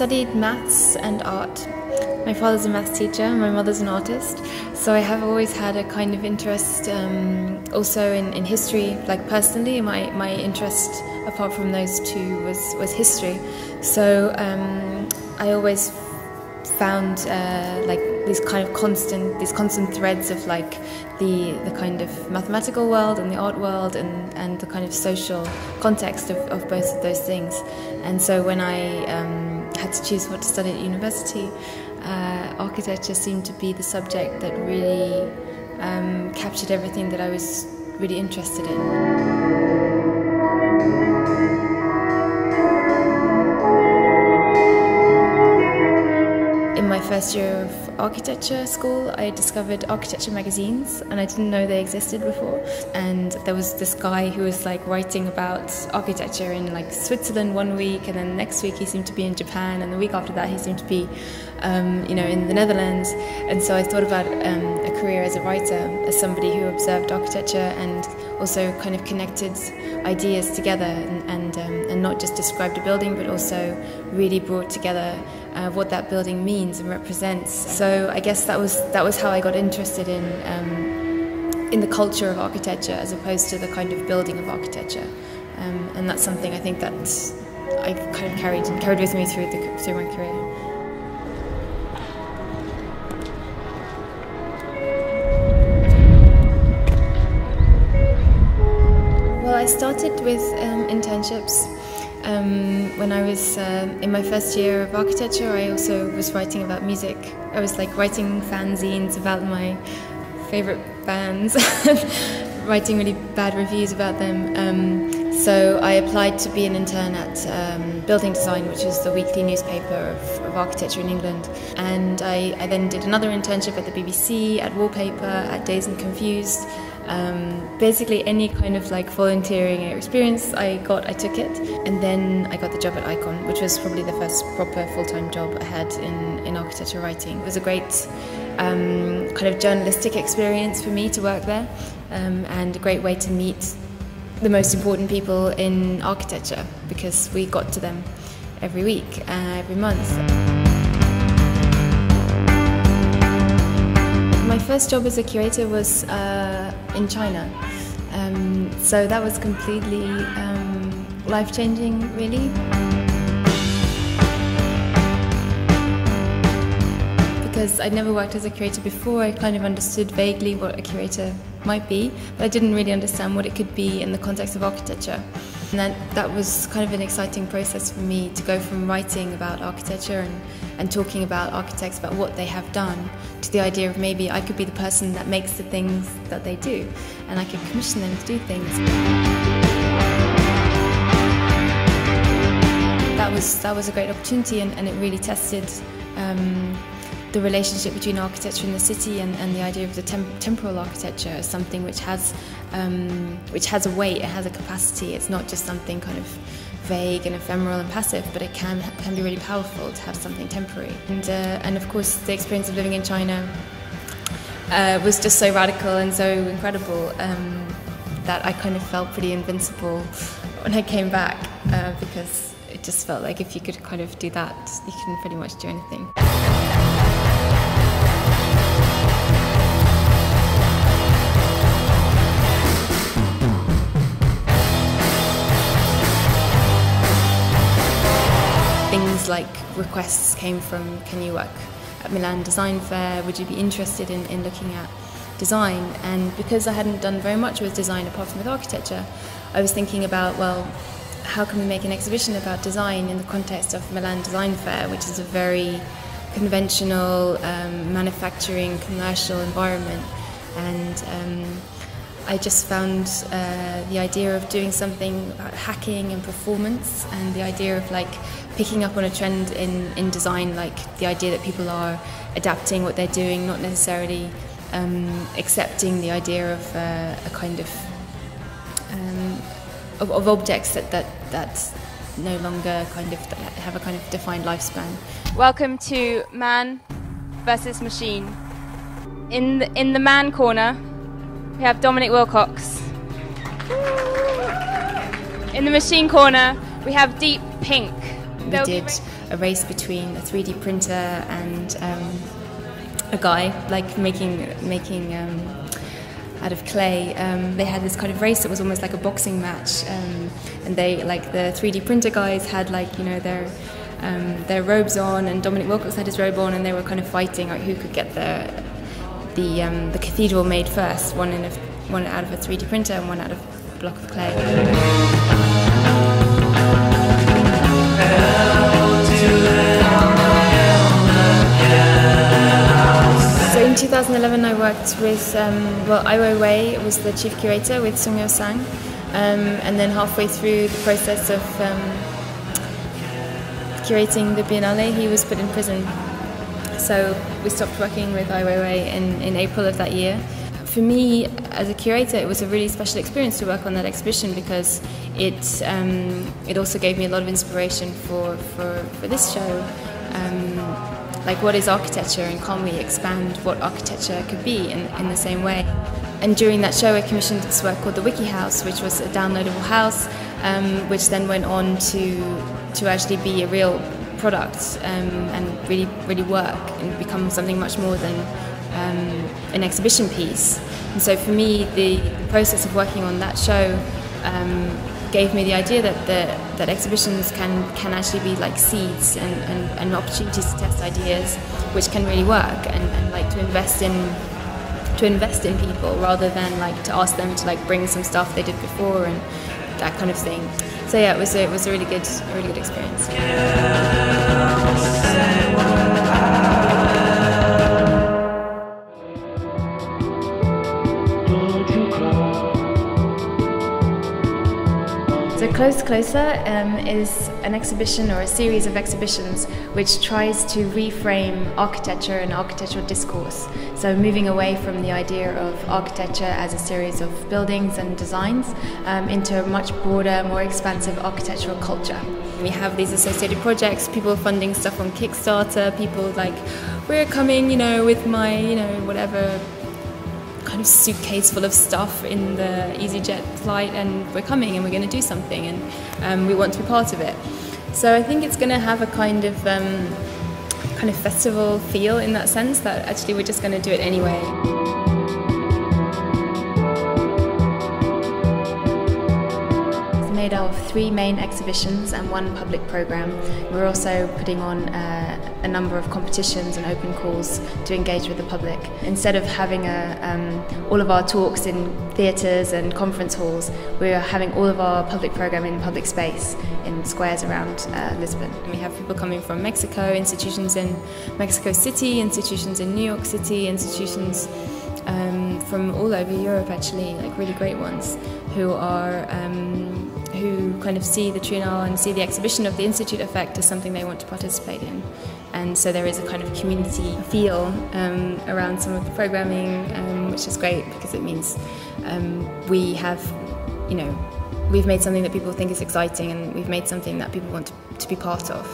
studied maths and art. My father's a maths teacher, my mother's an artist, so I have always had a kind of interest also in history. Like personally, my interest apart from those two was history. So I always found like these constant threads of like the kind of mathematical world and the art world and the kind of social context of both of those things. And so when I had to choose what to study at university, architecture seemed to be the subject that really captured everything that I was really interested in. In my first year of architecture school, I discovered architecture magazines, and I didn't know they existed before. And there was this guy who was like writing about architecture in like Switzerland one week, and then next week he seemed to be in Japan, and the week after that he seemed to be, you know, in the Netherlands. And so I thought about a career as a writer, as somebody who observed architecture and also kind of connected ideas together and not just described a building, but also really brought together what that building means and represents. So I guess that was how I got interested in the culture of architecture as opposed to the kind of building of architecture, and that's something I think that I've kind of carried with me through my career. Well, I started with internships. When I was in my first year of architecture, I also was writing about music. I was like writing fanzines about my favourite bands, writing really bad reviews about them. So I applied to be an intern at Building Design, which is the weekly newspaper of architecture in England. And I then did another internship at the BBC, at Wallpaper, at Dazed and Confused. Basically any kind of like volunteering experience I took it. And then I got the job at Icon, which was probably the first proper full-time job I had in architecture writing. It was a great kind of journalistic experience for me to work there, and a great way to meet the most important people in architecture, because we got to them every week, every month. My first job as a curator was in China, so that was completely life-changing, really. Because I'd never worked as a curator before, I kind of understood vaguely what a curator might be, but I didn't really understand what it could be in the context of architecture. And that was kind of an exciting process for me, to go from writing about architecture and talking about architects, about what they have done, to the idea of maybe I could be the person that makes the things that they do, and I could commission them to do things. That was a great opportunity, and it really tested the relationship between architecture in the city and the idea of the temporal architecture as something which has a weight, it has a capacity. It's not just something kind of vague and ephemeral and passive, but it can be really powerful to have something temporary. And of course the experience of living in China was just so radical and so incredible that I kind of felt pretty invincible when I came back, because it just felt like if you could kind of do that, you can pretty much do anything. Things like requests came from, can you work at Milan Design Fair? Would you be interested in looking at design? And because I hadn't done very much with design apart from with architecture, I was thinking about, well, how can we make an exhibition about design in the context of Milan Design Fair, which is a very conventional manufacturing commercial environment. And I just found the idea of doing something about hacking and performance, and the idea of like picking up on a trend in design, like the idea that people are adapting what they're doing, not necessarily accepting the idea of a kind of objects that no longer kind of have a kind of defined lifespan. Welcome to Man versus Machine. In the man corner, we have Dominic Wilcox. In the machine corner, we have Deep Pink. we did a race between a 3D printer and a guy, like making out of clay. They had this kind of race that was almost like a boxing match, and they, like the 3D printer guys, had like, you know, their robes on, and Dominic Wilcox had his robe on, and they were kind of fighting like who could get the cathedral made first, one out of a 3D printer and one out of a block of clay. So in 2011 I worked with, Ai Weiwei was the chief curator with Sung Yo Sang, and then halfway through the process of curating the Biennale, he was put in prison. So we stopped working with Ai Weiwei in April of that year. For me, as a curator, it was a really special experience to work on that exhibition, because it also gave me a lot of inspiration for this show. Like, what is architecture, and can we expand what architecture could be in the same way? And during that show I commissioned this work called the Wiki House, which was a downloadable house, which then went on to actually be a real product, and really work and become something much more than an exhibition piece. And so for me, the process of working on that show gave me the idea that exhibitions can actually be like seeds and opportunities to test ideas which can really work, and like to invest in people rather than like to ask them to like bring some stuff they did before and that kind of thing. So yeah, it was a really good experience. So Closer is an exhibition, or a series of exhibitions, which tries to reframe architecture and architectural discourse. So moving away from the idea of architecture as a series of buildings and designs into a much broader, more expansive architectural culture. We have these associated projects, people funding stuff on Kickstarter, people like, we're coming, you know, with my, you know, whatever kind of suitcase full of stuff in the EasyJet flight, and we're coming and we're going to do something, and we want to be part of it. So I think it's going to have a kind of festival feel, in that sense that actually we're just going to do it anyway. Made of 3 main exhibitions and 1 public program. We're also putting on a number of competitions and open calls to engage with the public. Instead of having all of our talks in theatres and conference halls, we're having all of our public program in public space, in squares around Lisbon. We have people coming from Mexico, institutions in Mexico City, institutions in New York City, institutions from all over Europe, actually, like really great ones, who kind of see the Trienal and see the exhibition of the Institute effect as something they want to participate in. And so there is a kind of community feel around some of the programming, which is great, because it means we have, you know, we've made something that people think is exciting, and we've made something that people want to be part of.